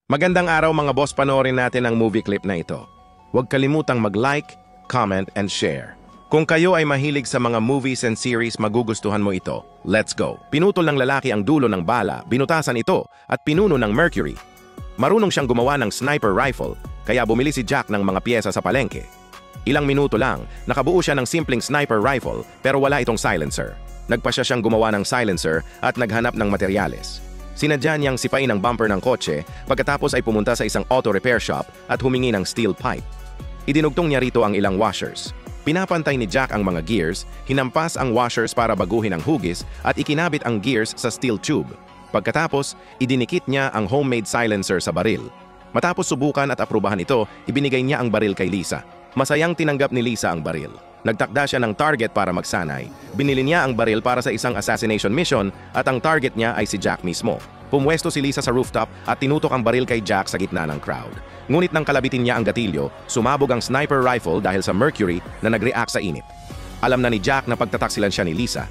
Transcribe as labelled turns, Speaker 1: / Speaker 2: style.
Speaker 1: Magandang araw mga boss, panoorin natin ang movie clip na ito. Huwag kalimutang mag-like, comment, and share. Kung kayo ay mahilig sa mga movies and series, magugustuhan mo ito. Let's go! Pinutol ng lalaki ang dulo ng bala, binutasan ito, at pinuno ng mercury. Marunong siyang gumawa ng sniper rifle, kaya bumili si Jack ng mga piyesa sa palengke. Ilang minuto lang, nakabuo siya ng simpleng sniper rifle pero wala itong silencer. Nagpasya siyang gumawa ng silencer at naghanap ng materyales. Sinadya niyang sipain ang bumper ng kotse, pagkatapos ay pumunta sa isang auto repair shop at humingi ng steel pipe. Idinugtong niya rito ang ilang washers. Pinapantay ni Jack ang mga gears, hinampas ang washers para baguhin ang hugis at ikinabit ang gears sa steel tube. Pagkatapos, idinikit niya ang homemade silencer sa baril. Matapos subukan at aprubahan ito, ibinigay niya ang baril kay Lisa. Masayang tinanggap ni Lisa ang baril. Nagtakda siya ng target para magsanay. Binili niya ang baril para sa isang assassination mission at ang target niya ay si Jack mismo. Pumwesto si Lisa sa rooftop at tinutok ang baril kay Jack sa gitna ng crowd. Ngunit nang kalabitin niya ang gatilyo, sumabog ang sniper rifle dahil sa mercury na nag-react sa init. Alam na ni Jack na pagtataksilan siya ni Lisa,